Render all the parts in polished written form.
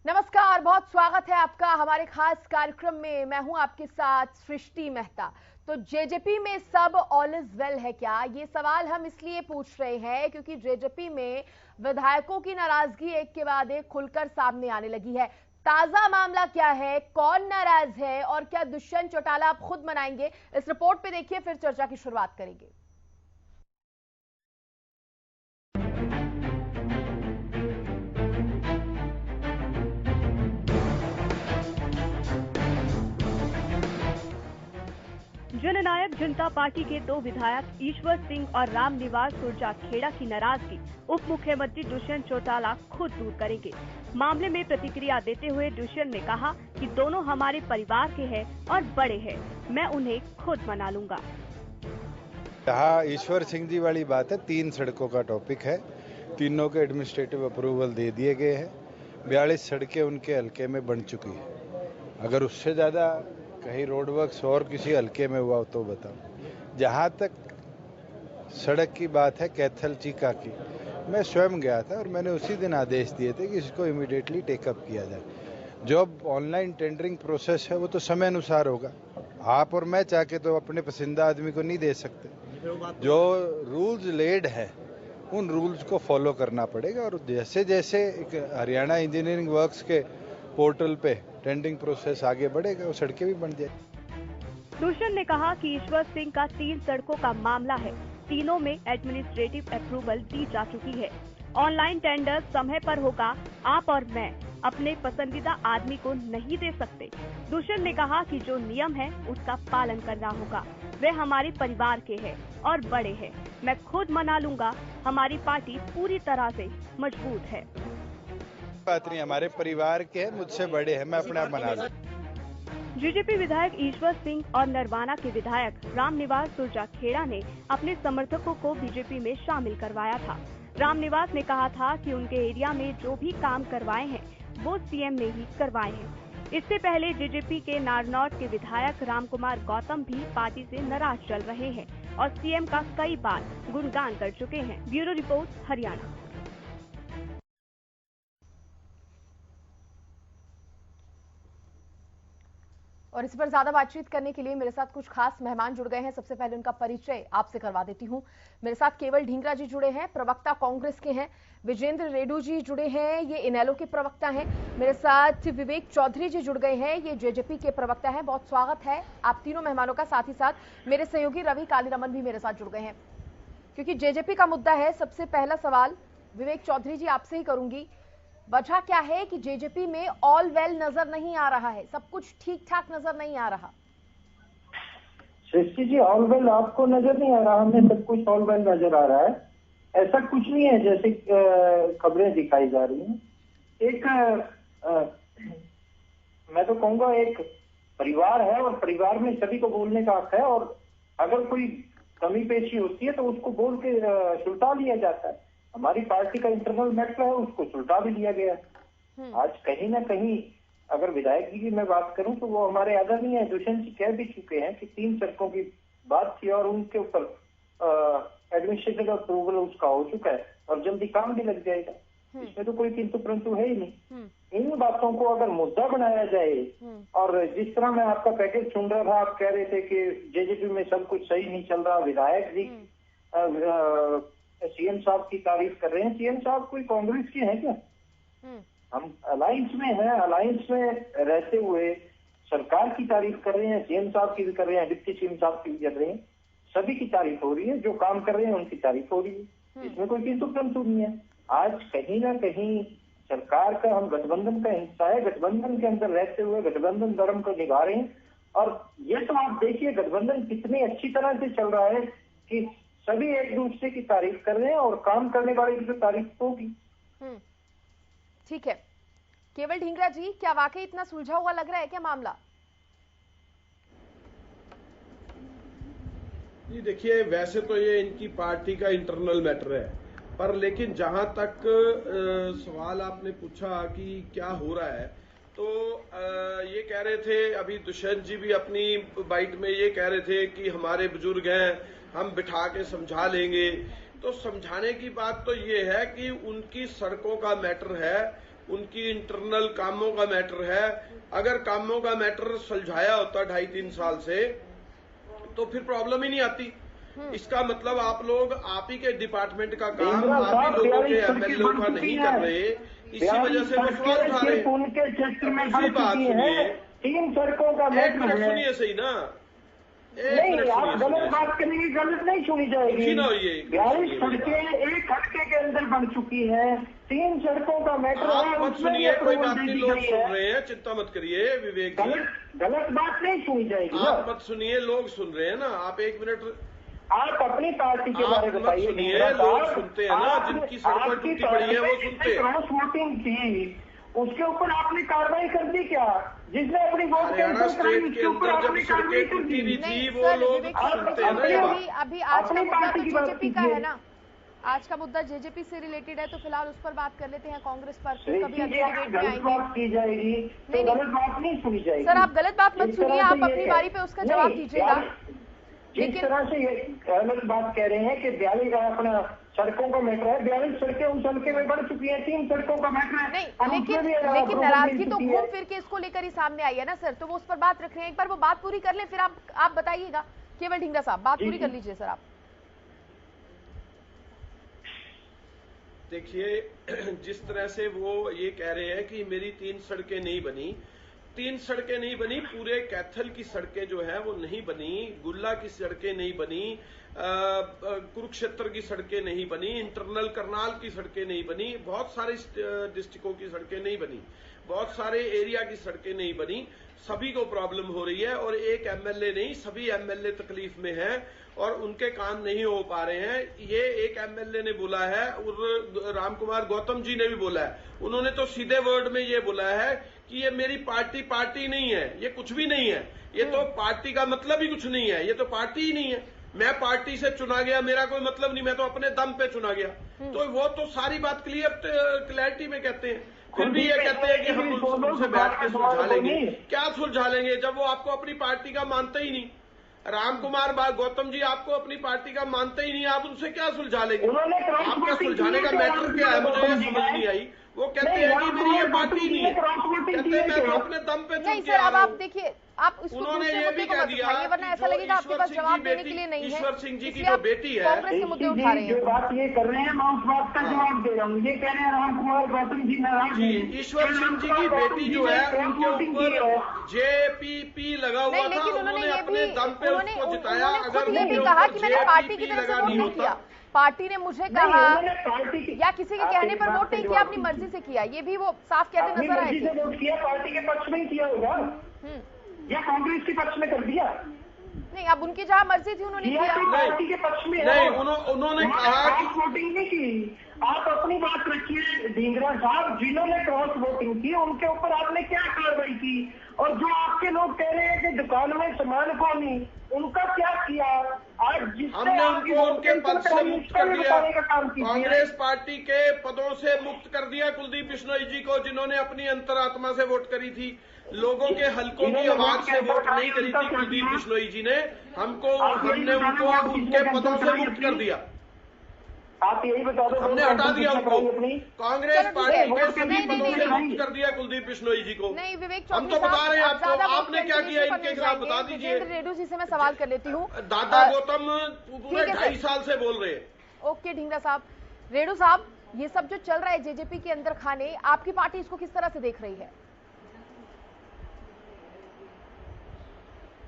नमस्कार, बहुत स्वागत है आपका हमारे खास कार्यक्रम में। मैं हूं आपके साथ सृष्टि मेहता। तो जेजेपी में सब ऑल इज वेल है क्या? ये सवाल हम इसलिए पूछ रहे हैं क्योंकि जेजेपी में विधायकों की नाराजगी एक के बाद एक खुलकर सामने आने लगी है। ताजा मामला क्या है, कौन नाराज है और क्या दुष्यंत चौटाला आप खुद मनाएंगे? इस रिपोर्ट पे देखिए, फिर चर्चा की शुरुआत करेंगे। जननायक जनता पार्टी के दो विधायक ईश्वर सिंह और रामनिवास सुरजाखेड़ा की नाराजगी उप मुख्यमंत्री दुष्यंत चौटाला खुद दूर करेंगे। मामले में प्रतिक्रिया देते हुए दुष्यंत ने कहा कि दोनों हमारे परिवार के हैं और बड़े हैं, मैं उन्हें खुद मना लूंगा। यहाँ ईश्वर सिंह जी वाली बात है, 3 सड़कों का टॉपिक है। तीनों के एडमिनिस्ट्रेटिव अप्रूवल दे दिए गए हैं। 42 सड़कें उनके हल्के में बन चुकी है। अगर उससे ज़्यादा कहीं रोड वर्क्स और किसी हल्के में हुआ तो बताओ। जहाँ तक सड़क की बात है कैथल चीका की, मैं स्वयं गया था और मैंने उसी दिन आदेश दिए थे कि इसको इमीडिएटली टेकअप किया जाए। जो अब ऑनलाइन टेंडरिंग प्रोसेस है वो तो समय अनुसार होगा। आप और मैं चाह के तो अपने पसंदीदा आदमी को नहीं दे सकते। जो रूल्स लेड है उन रूल्स को फॉलो करना पड़ेगा और जैसे जैसे हरियाणा इंजीनियरिंग वर्क्स के पोर्टल पे टेंडरिंग प्रोसेस आगे बढ़ेगा वो सड़कें भी बन जाएगी। दुष्यंत ने कहा कि ईश्वर सिंह का 3 सड़कों का मामला है, तीनों में एडमिनिस्ट्रेटिव अप्रूवल दी जा चुकी है। ऑनलाइन टेंडर समय पर होगा, आप और मैं अपने पसंदीदा आदमी को नहीं दे सकते। दुष्यंत ने कहा कि जो नियम है उसका पालन करना होगा, वे हमारे परिवार के हैं और बड़े हैं, मैं खुद मना लूंगा। हमारी पार्टी पूरी तरह से मजबूत है। बात नहीं, हमारे परिवार के हैं, मुझसे बड़े हैं, मैं अपने आप मना लूं। जेजेपी विधायक ईश्वर सिंह और नरवाना के विधायक रामनिवास सुरजाखेड़ा ने अपने समर्थकों को बीजेपी में शामिल करवाया था। रामनिवास ने कहा था कि उनके एरिया में जो भी काम करवाए हैं वो सीएम ने ही करवाए हैं। इससे पहले जेजेपी के नारनौल के विधायक रामकुमार गौतम भी पार्टी से नाराज चल रहे हैं और सीएम का कई बार गुणगान कर चुके हैं। Bureau report, Haryana. और इस पर ज्यादा बातचीत करने के लिए मेरे साथ कुछ खास मेहमान जुड़ गए हैं। सबसे पहले उनका परिचय आपसे करवा देती हूं। मेरे साथ केवल ढींगरा जी जुड़े हैं, प्रवक्ता कांग्रेस के हैं। विजेंद्र रेड्डू जी जुड़े हैं, ये इनेलो के प्रवक्ता हैं। मेरे साथ विवेक चौधरी जी जुड़ गए हैं, ये जेजेपी के प्रवक्ता हैं। बहुत स्वागत है आप तीनों मेहमानों का। साथ ही साथ मेरे सहयोगी रवि कालीरमन भी मेरे साथ जुड़ गए हैं। क्योंकि जेजेपी का मुद्दा है, सबसे पहला सवाल विवेक चौधरी जी आपसे ही करूंगी। वजह क्या है कि जेजेपी में ऑल वेल नजर नहीं आ रहा है, सब कुछ ठीक ठाक नजर नहीं आ रहा? सृष्टि जी, ऑल वेल आपको नजर नहीं आ रहा, हमें सब कुछ ऑल वेल नजर आ रहा है। ऐसा कुछ नहीं है जैसे खबरें दिखाई जा रही हैं। मैं तो कहूँगा एक परिवार है और परिवार में सभी को बोलने का हक है और अगर कोई कमी पेशी होती है तो उसको बोल के सुलटा लिया जाता है। हमारी पार्टी का इंटरनल मैटर है, उसको सुलटा भी दिया गया। आज कहीं ना कहीं अगर विधायक जी की मैं बात करूं तो वो हमारे आदरणीय दुष्यंत जी कह भी चुके हैं कि 3 सड़कों की बात थी और उनके ऊपर एडमिनिस्ट्रेटिव अप्रूवल उसका हो चुका है और जल्दी काम भी लग जाएगा। इसमें तो कोई किंतु परंतु है ही नहीं। इन बातों को अगर मुद्दा बनाया जाए और जिस तरह मैं आपका पैकेज सुन रहा था, आप कह रहे थे कि जेजेपी में सब कुछ सही नहीं चल रहा, विधायक जी सीएम साहब की तारीफ कर रहे हैं। सीएम साहब कोई कांग्रेस के हैं क्या? हम अलायंस में हैं, अलायंस में रहते हुए सरकार की तारीफ कर रहे हैं, सीएम साहब की भी कर रहे हैं, डिप्टी सीएम साहब की भी कर रहे हैं। सभी की तारीफ हो रही है, जो काम कर रहे हैं उनकी तारीफ हो रही है। इसमें कोई किंतु परंतु नहीं है। आज कहीं ना कहीं सरकार का हम गठबंधन का हिस्सा है, गठबंधन के अंदर रहते हुए गठबंधन धर्म को निभा रहे हैं और ये तो आप देखिए गठबंधन कितनी अच्छी तरह से चल रहा है कि सभी एक दूसरे की तारीफ कर रहे हैं और काम करने वाले की तो तारीफ होगी। ठीक है, केवल ढींगरा जी, क्या वाकई इतना सुलझा हुआ लग रहा है क्या मामला? जी देखिए, वैसे तो ये इनकी पार्टी का इंटरनल मैटर है, पर लेकिन जहां तक सवाल आपने पूछा कि क्या हो रहा है, तो ये कह रहे थे अभी दुष्यंत जी भी अपनी बाइट में ये कह रहे थे कि हमारे बुजुर्ग हैं, हम बिठा के समझा लेंगे। तो समझाने की बात तो ये है कि उनकी सड़कों का मैटर है, उनकी इंटरनल कामों का मैटर है। अगर कामों का मैटर सुलझाया होता 2.5-3 साल से तो फिर प्रॉब्लम ही नहीं आती। इसका मतलब आप लोग आप ही के डिपार्टमेंट का काम आप ही लोगों के एमएलए का नहीं कर रहे, इसी वजह से वो सवाल उठा रहे। उनके क्षेत्र में दूसरी बात सुनिए, 3 सड़कों का एक मिनट सुनिए सही ना, नहीं, आप गलत बात करेंगे, गलत नहीं सुनी जाएगी। 42 सड़कें एक हफ्ते के अंदर बन चुकी है, 3 सड़कों का मैटर है। मत सुनिए, कोई बात नहीं, लोग सुन रहे हैं, चिंता मत करिए विवेक जी। गलत बात नहीं सुनी जाएगी। आप मत सुनिए, लोग सुन रहे हैं ना। आप 1 मिनट आप अपनी पार्टी के बारे में बताइए। सुनिए, लोग सुनते हैं ना, जिनकी सड़कें टूटी पड़ी है वो सुनते हैं। क्रॉस वोटिंग थी, उसके ऊपर आपने कार्रवाई कर दी क्या? जिसने अपनी वोट हरियाणा स्टेट के अंदर जब सड़कें टूटी हुई थी वो लोग सुनते हैं ना। अभी आज का मुद्दा तो जेजेपी का है ना, आज का मुद्दा जेजेपी से रिलेटेड है, तो फिलहाल उस पर बात कर लेते हैं। कांग्रेस पर फिर कभी अगले डिबेट में आएंगे। की जाएगी तो गलत बात नहीं सुनी जाएगी। सर आप गलत बात मत सुनिए, आप अपनी बारी पे उसका जवाब दीजिएगा। जिस तरह से ये गलत बात कह रहे हैं कि 42 अपना सड़कों का मैटर है, 42 सड़कें उन सड़कें में बढ़ चुकी है, 3 सड़कों का मैटर है। नहीं, लेकिन नाराजगी तो घूम फिर के इसको लेकर ही सामने आई है ना सर, तो वो उस पर बात रख रहे हैं। एक बार वो बात पूरी कर ले, फिर आप बताइएगा। केवल ढींगरा साहब बात पूरी कर लीजिए सर आप। देखिए, जिस तरह से वो ये कह रहे हैं कि मेरी 3 सड़कें नहीं बनी, 3 सड़कें नहीं बनी, पूरे कैथल की सड़कें जो है वो नहीं बनी, गुल्ला की सड़कें नहीं बनी, कुरुक्षेत्र की सड़कें नहीं बनी, इंटरनल करनाल की सड़कें नहीं बनी, बहुत सारे डिस्ट्रिक्टों की सड़कें नहीं बनी, बहुत सारे एरिया की सड़कें नहीं बनी। सभी को प्रॉब्लम हो रही है और एक एमएलए नहीं, सभी एमएलए तकलीफ में हैं और उनके काम नहीं हो पा रहे हैं। ये एक एमएलए ने बोला है और रामकुमार गौतम जी ने भी बोला है। उन्होंने तो सीधे वर्ड में ये बोला है कि ये मेरी पार्टी नहीं है, ये कुछ भी नहीं है, ये तो पार्टी का मतलब ही कुछ नहीं है, ये तो पार्टी ही नहीं है। मैं पार्टी से चुना गया, मेरा कोई मतलब नहीं, मैं तो अपने दम पे चुना गया। तो वो तो सारी बात क्लियरिटी में कहते हैं, फिर भी ये कहते हैं कि हम उनसे बैठ के सुलझा लेंगे। क्या सुलझा लेंगे जब वो आपको अपनी पार्टी का मानते ही नहीं? रामकुमार गौतम जी आपको अपनी पार्टी का मानते ही नहीं, आप उनसे क्या सुलझा लेंगे? आपका सुलझाने का मैटर क्या है, मुझे ये समझ नहीं आई। वो कहते हैं कि मेरी ये पार्टी नहीं है, कहते हैं मैं तो अपने दम पे चुन के आ रहा हूं। आप देखिए, आप उन्होंने ये भी कह दिया, वरना ऐसा लगेगा आपके पास जवाब देने के लिए नहीं है। ईश्वर सिंह जी की जो बेटी है, कांग्रेस के मुद्दे उठा रहे हैं। जो बात ये कर रहे हैं मैं उस बात का जवाब दे रहा हूँ। ये कह रहे हैं रामकुमार गौतम जी नाराज हैं। ईश्वर सिंह जी की बेटी जो है उनके ऊपर जेपीपी लगा हुआ था, लेकिन उन्होंने अपने दम पे उसको जिताया। अगर ये भी कहा कि मैंने पार्टी की तरफ से वोट नहीं किया, पार्टी ने मुझे कहा या किसी के कहने पर वोट नहीं किया, अपनी मर्जी से किया, ये भी वो साफ कहते नजर आए थे। वोट किया, पार्टी के पक्ष में किया होगा या कांग्रेस के पक्ष में कर दिया? नहीं, अब उनकी जहां मर्जी थी उन्होंने किया। पार्टी के पक्ष में नहीं, उन्होंने कहा कि वोटिंग नहीं की। आप अपनी बात रखिए ढींगरा साहब, जिन्होंने क्रॉस वोटिंग की उनके ऊपर आपने क्या कार्रवाई की? और जो आपके लोग कह रहे हैं कि दुकान में सामान को नहीं, उनका क्या किया? आज हमने उनको उनके पद से मुक्त कर दिया, कांग्रेस पार्टी के पदों से मुक्त कर दिया कुलदीप बिश्नोई जी को, जिन्होंने अपनी अंतरात्मा से वोट करी थी, लोगों के हलकों की आवाज से वोट नहीं करी थी कुलदीप बिश्नोई जी ने। हमने उनको उनके पदों से मुक्त कर दिया। आप यही बता दो, हमने हटा दिया उनको, कांग्रेस पार्टी के सभी पदों से मुक्त कर दिया कुलदीप बिश्नोई जी को। नहीं विवेक, हम तो बता रहे हैं आपको, आपने क्या किया इनके खिलाफ बता दीजिए। रेड्डू जी से मैं सवाल कर लेती हूँ। दादा गौतम पूरे 2.5 साल से बोल रहे हैं। ओके ढींगरा साहब, रेड्डू साहब, ये सब जो चल रहा है जेजेपी के अंदर खाने, आपकी पार्टी इसको किस तरह से देख रही है?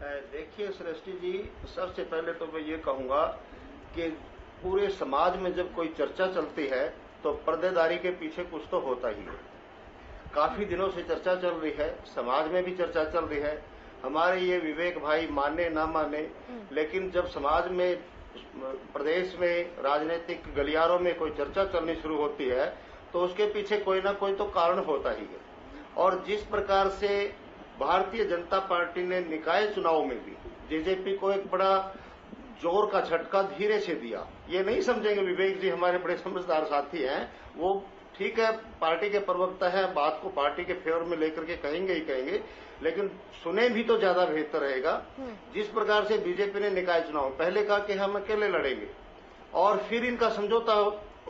देखिए सृष्टि जी, सबसे पहले तो मैं ये कहूंगा कि पूरे समाज में जब कोई चर्चा चलती है तो पर्देदारी के पीछे कुछ तो होता ही है। काफी दिनों से चर्चा चल रही है, समाज में भी चर्चा चल रही है। हमारे ये विवेक भाई माने ना माने, लेकिन जब समाज में, प्रदेश में, राजनीतिक गलियारों में कोई चर्चा चलनी शुरू होती है तो उसके पीछे कोई ना कोई तो कारण होता ही है। और जिस प्रकार से भारतीय जनता पार्टी ने निकाय चुनाव में भी जेजेपी को एक बड़ा जोर का झटका धीरे से दिया, ये नहीं समझेंगे विवेक जी हमारे बड़े समझदार साथी हैं, वो ठीक है पार्टी के प्रवक्ता है, बात को पार्टी के फेवर में लेकर के कहेंगे ही कहेंगे, लेकिन सुने भी तो ज्यादा बेहतर रहेगा। जिस प्रकार से बीजेपी ने निकाय चुनाव पहले कहा कि हम अकेले लड़ेंगे और फिर इनका समझौता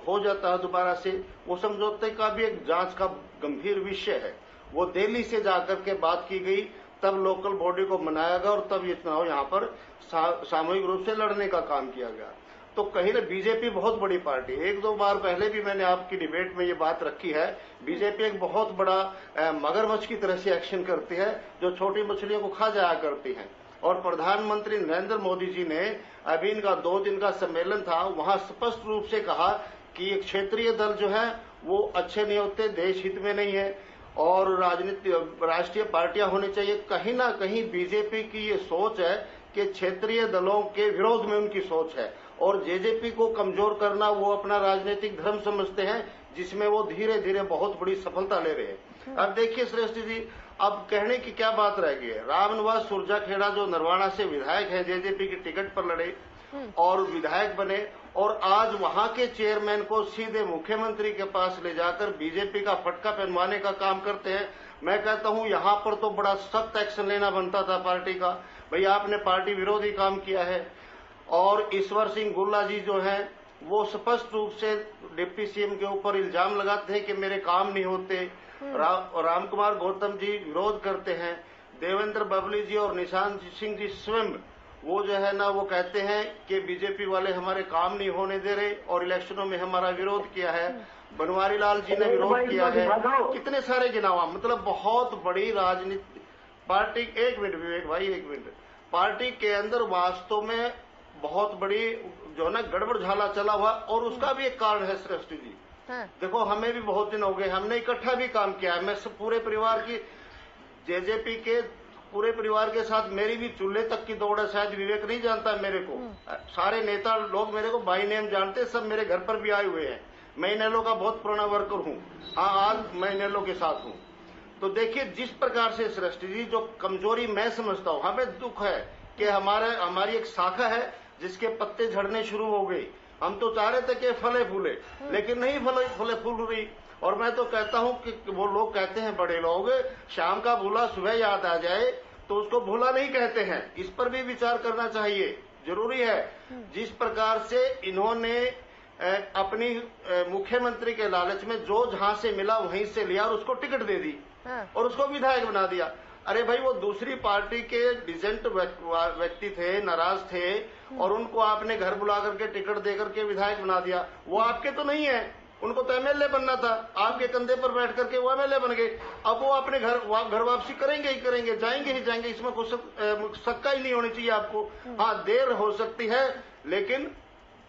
हो जाता है दोबारा से, वो समझौते का भी एक जांच का गंभीर विषय है। वो दिल्ली से जाकर के बात की गई, तब लोकल बॉडी को मनाया गया और तब ये चुनाव यहाँ पर सामूहिक रूप से लड़ने का काम किया गया। तो कहीं ना बीजेपी बहुत बड़ी पार्टी, एक दो बार पहले भी मैंने आपकी डिबेट में ये बात रखी है, बीजेपी एक बहुत बड़ा मगरमच्छ की तरह से एक्शन करती है जो छोटी मछलियों को खा जाया करती है। और प्रधानमंत्री नरेंद्र मोदी जी ने अभी इनका 2 दिन का सम्मेलन था, वहां स्पष्ट रूप से कहा कि एक क्षेत्रीय दल जो है वो अच्छे नहीं होते, देश हित में नहीं है और राष्ट्रीय पार्टियां होनी चाहिए। कहीं ना कहीं बीजेपी की ये सोच है कि क्षेत्रीय दलों के विरोध में उनकी सोच है और जेजेपी को कमजोर करना वो अपना राजनीतिक धर्म समझते हैं, जिसमें वो धीरे धीरे बहुत बड़ी सफलता ले रहे हैं। अब देखिए श्रेष्ठ जी, अब कहने की क्या बात रह गई है। रामनिवास सुरजाखेड़ा जो नरवाना से विधायक है, जेजेपी की टिकट पर लड़े और विधायक बने और आज वहां के चेयरमैन को सीधे मुख्यमंत्री के पास ले जाकर बीजेपी का फटका पहनवाने का काम करते हैं। मैं कहता हूं यहां पर तो बड़ा सख्त एक्शन लेना बनता था पार्टी का, भाई आपने पार्टी विरोधी काम किया है। और ईश्वर सिंह गुल्ला जी जो हैं वो स्पष्ट रूप से डिप्टी सीएम के ऊपर इल्जाम लगाते हैं कि मेरे काम नहीं होते। राम कुमार गौतम जी विरोध करते हैं। देवेंद्र बबली जी और निशांत सिंह जी स्वयं वो जो है ना वो कहते हैं कि बीजेपी वाले हमारे काम नहीं होने दे रहे और इलेक्शनों में हमारा विरोध किया है। बनवारी लाल जी ने विरोध किया है। कितने सारे गिनावा, मतलब बहुत बड़ी राजनीति पार्टी। एक मिनट विवेक भाई, एक मिनट। पार्टी के अंदर वास्तव में बहुत बड़ी जो है ना गड़बड़ झाला चला हुआ और उसका भी एक कारण है श्रेष्ठ जी। देखो हमें भी बहुत दिन हो गए, हमने इकट्ठा भी काम किया है। मैं पूरे परिवार की जेजेपी के पूरे परिवार के साथ मेरी भी चूल्हे तक की दौड़ है। शायद विवेक नहीं जानता मेरे को, सारे नेता लोग मेरे को बाई नेम जानते, सब मेरे घर पर भी आए हुए हैं। मैं इनेलो का बहुत पुराना वर्कर हूँ। हाँ, आज मैं इनेलो के साथ हूँ। तो देखिए जिस प्रकार से श्रेष्ठ जी जो कमजोरी मैं समझता हूँ, हमें दुख है कि हमारी एक शाखा है जिसके पत्ते झड़ने शुरू हो गए। हम तो चाह रहे थे कि फले फूले, लेकिन नहीं फले फूल रही। और मैं तो कहता हूं कि वो लोग कहते हैं बड़े लोग, शाम का भूला सुबह याद आ जाए, तो उसको भूला नहीं कहते हैं। इस पर भी विचार करना चाहिए, जरूरी है। जिस प्रकार से इन्होंने अपनी मुख्यमंत्री के लालच में जो जहां से मिला वहीं से लिया और उसको टिकट दे दी और उसको विधायक बना दिया। अरे भाई वो दूसरी पार्टी के डिसेंट व्यक्ति थे, नाराज थे और उनको आपने घर बुला करके टिकट दे करके विधायक बना दिया। वो आपके तो नहीं है, उनको तो एमएलए बनना था, आपके कंधे पर बैठ करके वो एमएलए बन गए। अब वो अपने घर वापसी करेंगे ही करेंगे, जाएंगे ही जाएंगे, इसमें कुछ शक्का ही नहीं होनी चाहिए आपको। हाँ देर हो सकती है लेकिन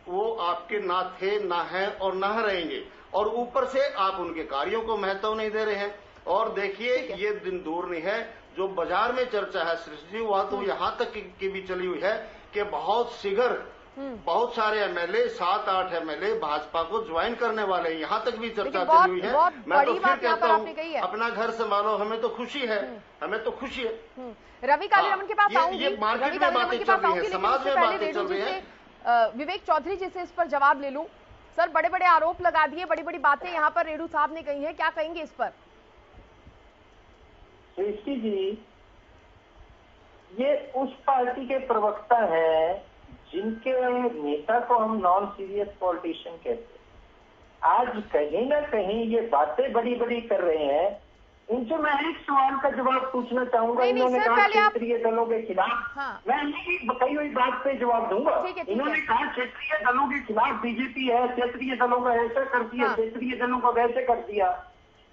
वो आपके ना थे, ना है और ना रहेंगे। और ऊपर से आप उनके कार्यों को महत्व नहीं दे रहे हैं। और देखिए ये दिन दूर नहीं है जो बाजार में चर्चा है सृष्टि, वह तो यहाँ तक की भी चली हुई है कि बहुत शीघ्र बहुत सारे एमएलए 7-8 एमएलए भाजपा को ज्वाइन करने वाले हैं, यहाँ तक भी चर्चा चली हुई है। मैं तो फिर कहता हूँ अपना घर संभालो, हमें तो खुशी है, हमें तो खुशी है। रवि कालीरमन के पास आऊंगी, ये मार्केट में बातें चल रही है, समाज में बातें चल रही है। विवेक चौधरी जी से इस पर जवाब ले लूं। सर बड़े बड़े आरोप लगा दिए, बड़ी बड़ी बातें यहाँ पर रेणु साहब ने कही है, क्या कहेंगे इस पर? सृष्टि जी, ये उस पार्टी के प्रवक्ता हैं जिनके नेता को हम नॉन सीरियस पॉलिटिशियन कहते हैं। आज कहीं ना कहीं ये बातें बड़ी बड़ी कर रहे हैं। इनसे मैं एक सवाल का जवाब पूछना चाहूंगा। इन्होंने कहा क्षेत्रीय दलों के खिलाफ, मैं इनकी बताई हुई बात पे जवाब दूंगा। इन्होंने कहा क्षेत्रीय दलों के खिलाफ बीजेपी है, क्षेत्रीय दलों का ऐसा कर दिया, क्षेत्रीय दलों का वैसे कर दिया,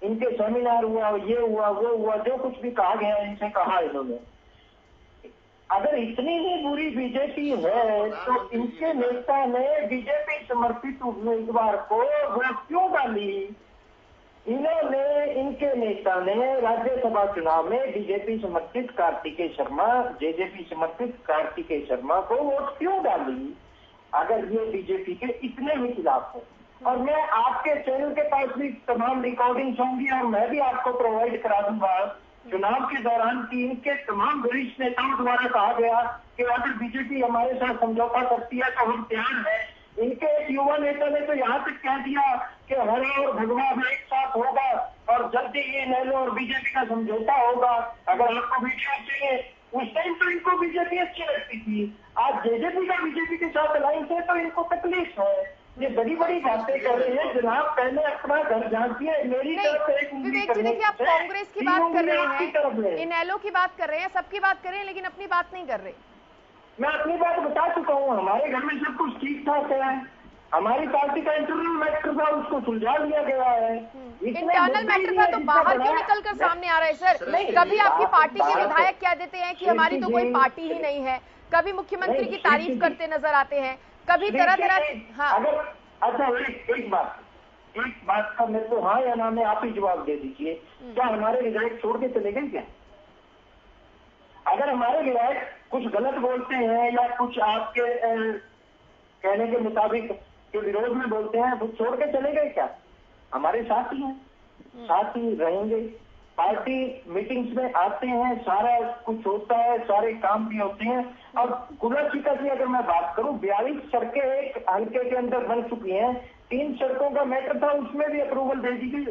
इनके सेमिनार हुआ, ये हुआ, वो हुआ, जो कुछ भी कहा गया इनसे कहा इन्होंने। अगर इतनी ही बुरी बीजेपी है तो इनके नेता ने बीजेपी समर्थित उम्मीदवार को वोट क्यों डाली? इन्होंने, इनके नेता ने राज्यसभा चुनाव में बीजेपी समर्थित कार्तिकेय शर्मा, जेजेपी समर्थित कार्तिकेय शर्मा को वोट क्यों डाली अगर ये बीजेपी के इतने ही खिलाफ है? और मैं आपके चैनल के पास भी तमाम रिकॉर्डिंग्स होंगी और मैं भी आपको प्रोवाइड करा दूंगा चुनाव के दौरान कि इनके तमाम वरिष्ठ नेताओं द्वारा कहा गया कि अगर बीजेपी हमारे साथ समझौता करती है तो हम तैयार हैं। इनके एक युवा नेता ने तो यहाँ तक कह दिया कि हरा और भगवा एक साथ होगा और जल्दी ये इनेलो और बीजेपी का समझौता होगा। अगर आपको वीडियो चाहिए, उस टाइम तो इनको बीजेपी अच्छी लगती थी, आज जेजेपी का बीजेपी के साथ अलायंस है तो इनको तकलीफ है। ये बड़ी बड़ी बातें कर रहे हैं जनाब। पहले अपना घर झांकिए। मेरी तरफ एक उंगली विवेक जी, देखिए आप कांग्रेस की बात कर रहे हैं, इनेलो की बात कर रहे हैं, सबकी बात कर रहे हैं, लेकिन अपनी बात नहीं कर रहे। मैं अपनी बात बता चुका हूँ। हमारे घर में सब कुछ ठीक ठाक है। हमारी पार्टी का इंटरनल मैटर था, उसको सुलझा लिया गया है। इंटरनल मैटर था तो बाहर क्यों निकल कर सामने आ रहा है सर? कभी आपकी पार्टी के विधायक कह देते हैं कि हमारी तो कोई पार्टी ही नहीं है, कभी मुख्यमंत्री की तारीफ करते नजर आते हैं, कभी तरह तरह। हाँ, अगर अच्छा एक बात का मेरे को हाँ या ना में आप ही जवाब दे दीजिए। क्या हमारे विधायक छोड़ के चले गए क्या? अगर हमारे विधायक कुछ गलत बोलते हैं या कुछ आपके कहने के मुताबिक के विरोध में बोलते हैं, वो छोड़ के चले गए क्या? हमारे साथ ही हैं, साथ ही रहेंगे। पार्टी मीटिंग्स में आते हैं, सारा कुछ होता है, सारे काम भी होते हैं। अब कुला चिका की अगर मैं बात करूं, 42 सड़कें एक हल्के के अंदर बन चुकी हैं। 3 सड़कों का मैटर था, उसमें भी अप्रूवल दे दी गई,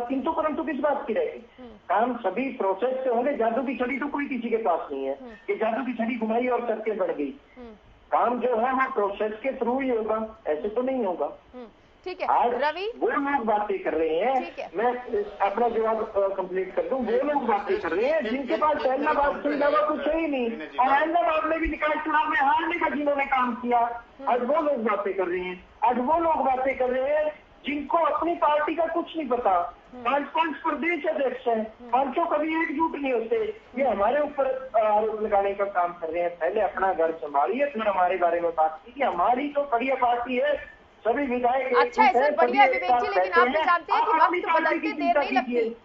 किंतु परंतु किस बात की रहेगी? काम सभी प्रोसेस से होंगे। जादू की छड़ी तो कोई किसी के पास नहीं है कि जादू की छड़ी घुमाई और सड़कें बढ़ गई। काम जो है वो प्रोसेस के थ्रू ही होगा, ऐसे तो नहीं होगा। ठीक है। आज रवि, वो लोग बातें कर रहे हैं, मैं अपना जवाब कंप्लीट कर दूं। वो लोग बातें कर रहे हैं जिनके पास अहमदाबाद से अलावा कुछ है ही नहीं, और अहमदाबाद में भी निकाय चुनाव में हारने का जिन्होंने काम किया, आज वो लोग बातें कर रहे हैं। आज वो लोग बातें कर रहे हैं जिनको अपनी पार्टी का कुछ नहीं पता। 5 प्रदेश अध्यक्ष हैं, 5 कभी एकजुट नहीं होते। ये हमारे ऊपर आरोप लगाने का काम कर रहे हैं। पहले अपना घर संभालिए, फिर हमारे बारे में बात कीजिए। हमारी तो बढ़िया पार्टी है, सभी विधायक। अच्छा है सर, बढ़िया विवेक जी, लेकिन आप भी जानते हैं कि वक्त बदलते देर नहीं लगती।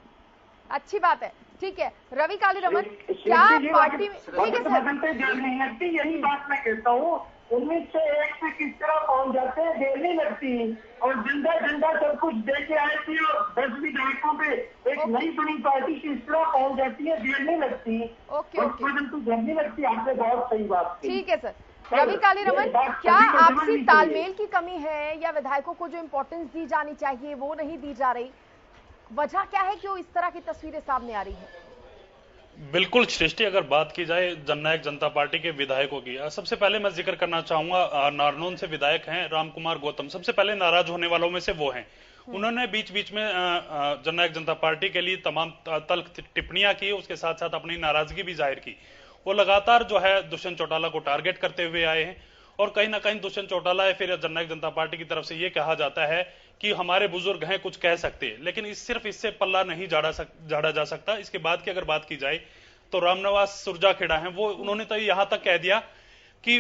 अच्छी बात है। ठीक है, रवि कालीरमण, क्या पार्टी में ठीक है बदलते देर नहीं लगती, यही बात मैं कहता हूँ। 1901 से किस तरह पहुंच जाते हैं, देर नहीं लगती। और झंडा सब कुछ दे के आए थे और 10 विधायकों पे एक नई बनी पार्टी किस तरह पहुंच जाती है, देर नहीं लगती। परंतु देर नहीं लगती। आपने बहुत सही बात की। ठीक है सर। रवि कालीरमण, क्या आपसी तालमेल की कमी है या विधायकों को जो इम्पोर्टेंस दी जानी चाहिए वो नहीं दी जा रही? वजह क्या है क्यों इस तरह की तस्वीरें सामने आ रही है? बिल्कुल सृष्टि, अगर बात की जाए जननायक जनता पार्टी के विधायकों की, सबसे पहले मैं जिक्र करना चाहूंगा नारनौल से विधायक हैं रामकुमार गौतम। सबसे पहले नाराज होने वालों में से वो हैं। उन्होंने बीच बीच में जननायक जनता पार्टी के लिए तमाम तल्ख टिप्पणियां की, उसके साथ साथ अपनी नाराजगी भी जाहिर की। वो लगातार जो है दुष्यंत चौटाला को टारगेट करते हुए आए हैं, और कहीं ना कहीं दुष्यंत चौटाला या फिर जननायक जनता पार्टी की तरफ से ये कहा जाता है कि हमारे बुजुर्ग हैं, कुछ कह सकते हैं, लेकिन सिर्फ इससे पल्ला नहीं झाड़ा जा सकता। इसके बाद की अगर बात की जाए तो रामनिवास सुरजाखेड़ा हैं, वो उन्होंने तो यहां तक कह दिया कि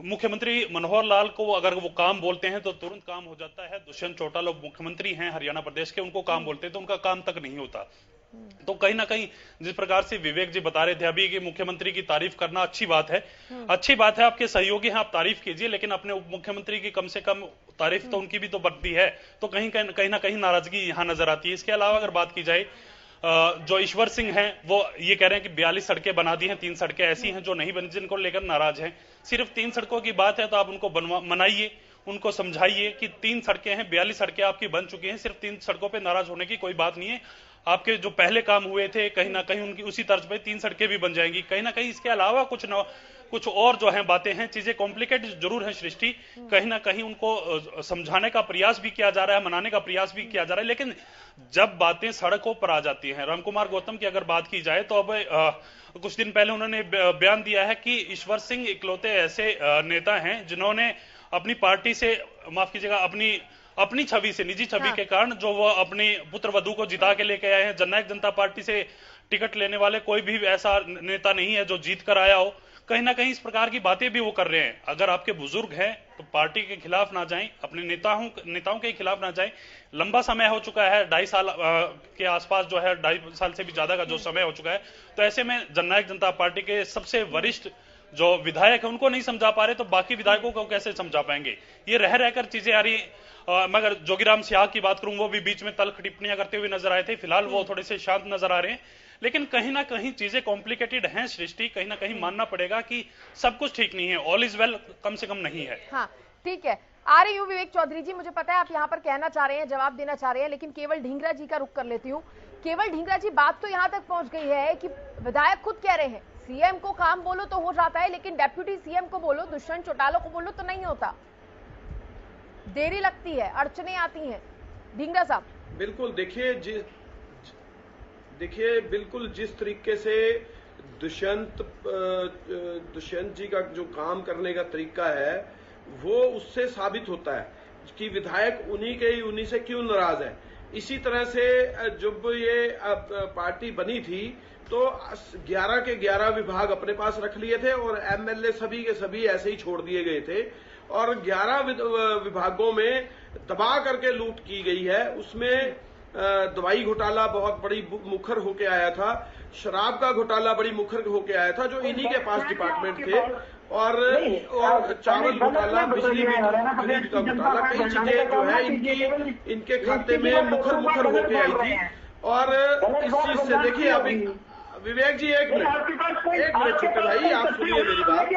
मुख्यमंत्री मनोहर लाल को अगर वो काम बोलते हैं तो तुरंत काम हो जाता है। दुष्यंत चौटाला मुख्यमंत्री हैं हरियाणा प्रदेश के, उनको काम बोलते हैं तो उनका काम तक नहीं होता। तो कहीं ना कहीं जिस प्रकार से विवेक जी बता रहे थे अभी कि मुख्यमंत्री की तारीफ करना अच्छी बात है, आपके सहयोगी हैं, आप तारीफ कीजिए, लेकिन अपने उप मुख्यमंत्री की कम से कम तारीफ तो उनकी भी तो बनती है। तो कहीं ना कहीं नाराजगी यहां नजर आती है। इसके अलावा अगर बात की जाए, जो ईश्वर सिंह हैं वो ये कह रहे हैं कि 42 सड़कें बना दी हैं, 3 सड़कें ऐसी हैं जो नहीं बनी, जिनको लेकर नाराज हैं। सिर्फ 3 सड़कों की बात है तो आप उनको मनाइए, उनको समझाइए कि 3 सड़कें हैं, 42 सड़कें आपकी बन चुकी हैं। सिर्फ 3 सड़कों पे नाराज होने की कोई बात नहीं है। आपके जो पहले काम हुए थे कहीं ना कहीं उनकी उसी तर्ज पे 3 सड़कें भी बन जाएंगी। कहीं ना कहीं इसके अलावा कुछ और जो है बातें हैं, चीजें कॉम्प्लिकेटेड जरूर है सृष्टि, कहीं ना कहीं उनको समझाने का प्रयास भी किया जा रहा है, मनाने का प्रयास भी किया जा रहा है, लेकिन जब बातें सड़कों पर आ जाती हैं। रामकुमार गौतम की अगर बात की जाए तो अब कुछ दिन पहले उन्होंने बयान दिया है कि ईश्वर सिंह इकलौते ऐसे नेता हैं जिन्होंने अपनी पार्टी से, माफ कीजिएगा, अपनी छवि से, निजी छवि के कारण जो वो अपनी पुत्र वधू को जिता के लेके आए हैं। जननायक जनता पार्टी से टिकट लेने वाले कोई भी ऐसा नेता नहीं है जो जीत कर आया हो। कहीं ना कहीं इस प्रकार की बातें भी वो कर रहे हैं। अगर आपके बुजुर्ग हैं तो पार्टी के खिलाफ ना जाएं, अपने नेताओं के खिलाफ ना जाएं। लंबा समय हो चुका है, 2.5 साल के आसपास जो है, 2.5 साल से भी ज्यादा का जो समय हो चुका है। तो ऐसे में जननायक जनता पार्टी के सबसे वरिष्ठ जो विधायक है उनको नहीं समझा पा रहे, तो बाकी विधायकों को कैसे समझा पाएंगे? ये रह रहकर चीजें आ रही है। मगर जोगीराम सियाह की बात करूं, वो भी बीच में तल्ख टिप्पणियां करते हुए नजर आए थे। फिलहाल वो थोड़े से शांत नजर आ रहे हैं, लेकिन कहीं ना कहीं चीजें कॉम्प्लिकेटेड हैं सृष्टि। कहीं ना कहीं मानना पड़ेगा कि सब कुछ ठीक नहीं है, ऑल इज वेल कम से कम नहीं है। हाँ, ठीक है, आ रही हूँ विवेक चौधरी जी। मुझे पता है आप यहाँ पर कहना चाह रहे हैं, जवाब देना चाह रहे हैं, लेकिन केवल ढींगरा जी का रुख कर लेती हूँ। केवल ढींगरा जी, बात तो यहाँ तक पहुंच गई है कि विधायक खुद कह रहे हैं सीएम को काम बोलो तो हो जाता है, लेकिन डेप्यूटी सीएम को बोलो, दुष्यंत चौटाला को बोलो तो नहीं होता। देरी लगती है, अड़चने आती हैं। ढींगरा साहब बिल्कुल, देखिए बिल्कुल जिस तरीके से दुष्यंत जी का जो काम करने का तरीका है वो उससे साबित होता है कि विधायक उन्हीं से क्यों नाराज है। इसी तरह से जब ये पार्टी बनी थी तो 11 के 11 विभाग अपने पास रख लिए थे और एमएलए सभी के सभी ऐसे ही छोड़ दिए गए थे और 11 विभागों में दबा करके लूट की गई है। उसमें दवाई घोटाला बहुत बड़ी मुखर होके आया था, शराब का घोटाला बड़ी मुखर होके आया था जो इन्हीं के पास डिपार्टमेंट थे, और चावल घोटाला, बिजली खरीद का घोटाला, कई चीजें जो है इनके खाते में मुखर होके आई थी। और इस चीज से देखिए अभी विवेक जी एक मिनट छोटे भाई, आप सुनिए मेरी बात।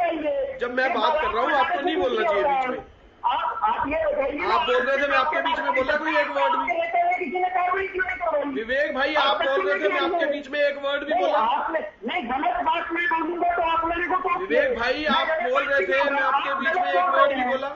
जब मैं बात कर रहा हूँ आपको नहीं बोलना चाहिए बीच में। आप बोल रहे थे मैं आपके बीच में बोला कोई एक वर्ड भी? विवेक भाई आप बोल रहे थे मैं आपके बीच में एक वर्ड भी बोला? विवेक भाई आप बोल रहे थे मैं आपके बीच में एक वर्ड भी बोला?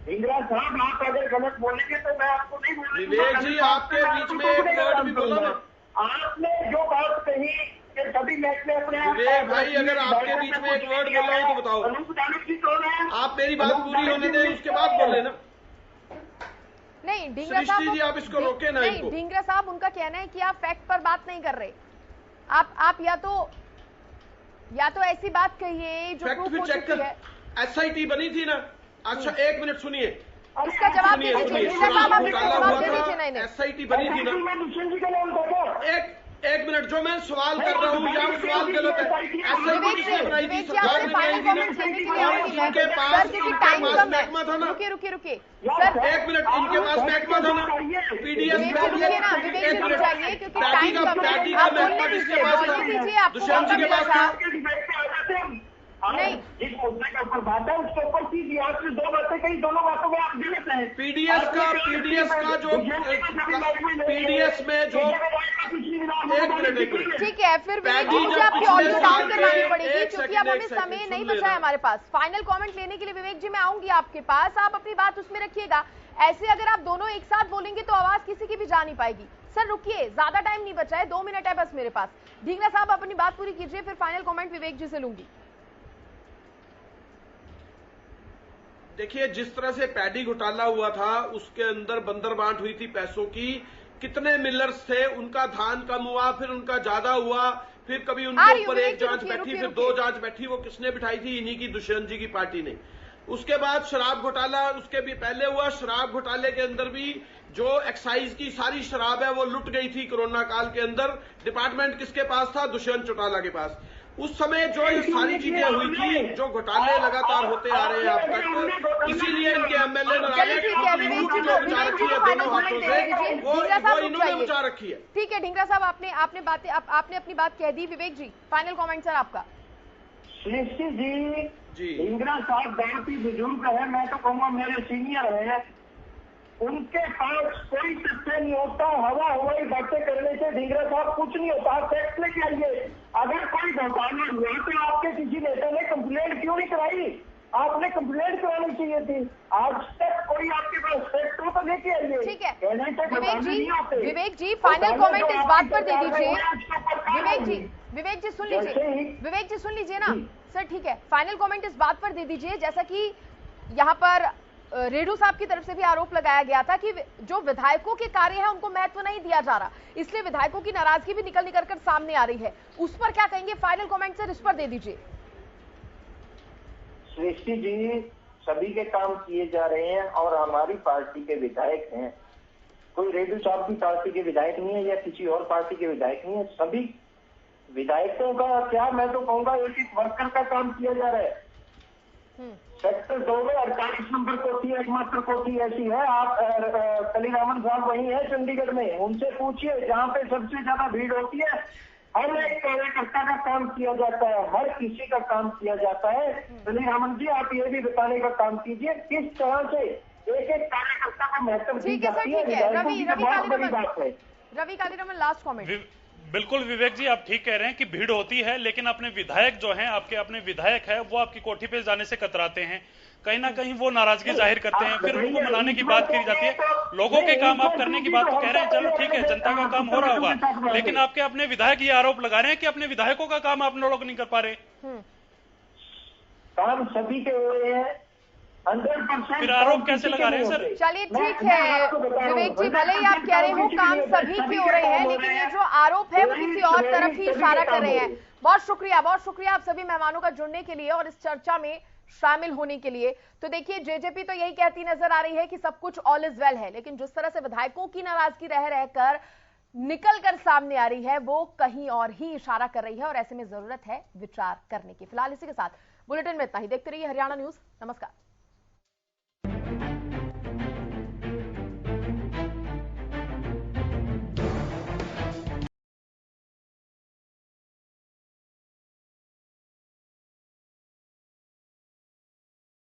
ढींगरा साहब आप अगर गलत बोलेंगे तो मैं आपको नहीं बोलूंगा। विवेक जी आपके बीच में एक वर्ड भी बोला मैं? आपने जो बात कही कि सभी मैच में अपने विवेक भाई अगर आपके बीच में एक वर्ड बोल रहा हूँ तो बताओ। आप मेरी बात पूरी होने दें उसके बाद बोले ना। नहीं ढींगरा साहब जी आप इसको रोके ना। नहीं ढींगरा साहब उनका कहना है कि आप फैक्ट पर बात नहीं कर रहे, आप या तो ऐसी बात कहिए जो प्रूफ हो चुकी है। एसआईटी बनी थी ना। अच्छा एक मिनट सुनिए, इसका जवाब दे दीजिए। एसआईटी बनी थी ना। एक मिनट, जो मैं सवाल कर रहा हूँ या सवाल गलत है? एसआईटी किसने बनाई थी? सरकार ने बनाई थी ना। और इनके पास महकमा था ना। रुकिए सर एक मिनट, इनके पास महकमा था ना पीडीएस। एक मिनट, पैटी का महकमा किसके पास था? दुष्यंत जी के पास था। नहीं जिस मुद्दे के ऊपर बात है उसके ऊपर सीधी आपने दो बातें कही, दोनों बातों में आप गलत हैं। पीडीएस में जो एक मिनट ठीक है, फिर मुझे आपकी ऑडियो डाउन करवानी पड़ेगी क्योंकि अब हमें समय नहीं बचा है हमारे पास। फाइनल कमेंट लेने के लिए विवेक जी मैं आऊंगी आपके पास, आप अपनी बात उसमें रखिएगा। ऐसे अगर आप दोनों एक साथ बोलेंगे तो आवाज किसी की भी जा नहीं पाएगी। सर रुकिए, ज्यादा टाइम नहीं बचा है, 2 मिनट है बस मेरे पास। ढींगरा साहब अपनी बात पूरी कीजिए, फिर फाइनल कमेंट विवेक जी से लूंगी। देखिए जिस तरह से पैडी घोटाला हुआ था उसके अंदर बंदरबांट हुई थी पैसों की। कितने मिलर्स थे, उनका धान कम हुआ, फिर उनका ज्यादा हुआ, फिर कभी उनके ऊपर एक जांच बैठी, फिर 2 जांच बैठी। वो किसने बिठाई थी? इन्हीं की दुष्यंत जी की पार्टी ने। उसके बाद शराब घोटाला उसके भी पहले हुआ। शराब घोटाले के अंदर भी जो एक्साइज की सारी शराब है वो लुट गई थी कोरोना काल के अंदर। डिपार्टमेंट किसके पास था? दुष्यंत चौटाला के पास। उस समय जो ये सारी चीजें हुई थी, जो घोटाले लगातार होते आ रहे हैं अब तक, इसीलिए इनके एमएलए बचा रखी है दोनों हाथों से, वो इन्होंने बचा रखी है। ठीक है ढींगरा साहब, आपने अपनी बात कह दी। विवेक जी फाइनल कमेंट सर आपका। सृष्टि जी ढींगरा साहब बहुत ही बुजुर्ग है, मैं तो कहूँगा मेरे सीनियर है, उनके पास कोई तथ्य नहीं होता। हवाई बातें करने से ढींगरा साहब कुछ नहीं होता। आप फैक्ट लेके आइए। अगर कोई घोटाला हुआ तो आपके किसी नेता ने कंप्लेंट क्यों नहीं कराई? आपने कंप्लेंट करानी चाहिए थी। आज तक कोई आपके पास फैक्ट हो तो लेके आइए। ठीक है विवेक जी फाइनल कमेंट इस बात पर दे दीजिए। विवेक जी सुन लीजिए ना सर। ठीक है, फाइनल कमेंट इस बात पर दे दीजिए, जैसा कि यहाँ पर रेडू साहब की तरफ से भी आरोप लगाया गया था कि जो विधायकों के कार्य है उनको महत्व नहीं दिया जा रहा, इसलिए विधायकों की नाराजगी भी निकल कर सामने आ रही है। उस पर क्या कहेंगे? फाइनल कमेंट सर इस पर दे दीजिए। सृष्टि जी सभी के काम किए जा रहे हैं और हमारी पार्टी के विधायक हैं। कोई रेडू साहब की पार्टी के विधायक नहीं है या किसी और पार्टी के विधायक नहीं है। सभी विधायकों का क्या, मैं तो कहूँगा एक वर्कर का काम किया जा रहा है। सेक्टर 2 में 48 नंबर कोठी एकमात्र कोठी ऐसी है। आप कलीरामन साहब वही है चंडीगढ़ में, उनसे पूछिए जहाँ पे सबसे ज्यादा भीड़ होती है। हर एक कार्यकर्ता का काम किया जाता है, हर किसी का काम किया जाता है। कलीरामन जी आप ये भी बताने का काम कीजिए किस तरह से एक कार्यकर्ता को महत्व दी जाती है। बहुत बड़ी बात है। Ravi Kaliraman last comment. बिल्कुल विवेक जी, आप ठीक कह रहे हैं कि भीड़ होती है, लेकिन अपने विधायक जो हैं, आपके अपने विधायक है, वो आपकी कोठी पे जाने से कतराते हैं, कहीं ना कहीं वो नाराजगी जाहिर करते हैं, फिर उनको मनाने की बात करी जाती है। लोगों के काम आप करने की बात तो कह रहे हैं, चलो ठीक है, जनता का काम हो रहा होगा, लेकिन आपके अपने विधायक ये आरोप लगा रहे हैं कि अपने विधायकों का काम आप लोग नहीं कर पा रहे। काम सभी के हो रहे हैं, 100%। फिर आरोप कैसे लगा रहे हैं सर? चलिए ठीक है विवेक जी, भले ही आप कह रहे हो काम सभी के हो रहे हैं, लेकिन ये जो आरोप है वो किसी और तरफ ही इशारा कर रहे हैं। बहुत शुक्रिया आप सभी मेहमानों का जुड़ने के लिए और इस चर्चा में शामिल होने के लिए। तो देखिए, जेजेपी तो यही कहती नजर आ रही है कि सब कुछ ऑल इज वेल है, लेकिन जिस तरह से विधायकों की नाराजगी रह रहकर निकल कर सामने आ रही है, वो कहीं और ही इशारा कर रही है, और ऐसे में जरूरत है विचार करने की। फिलहाल इसी के साथ बुलेटिन में इतना ही। देखते रहिए हरियाणा न्यूज। नमस्कार।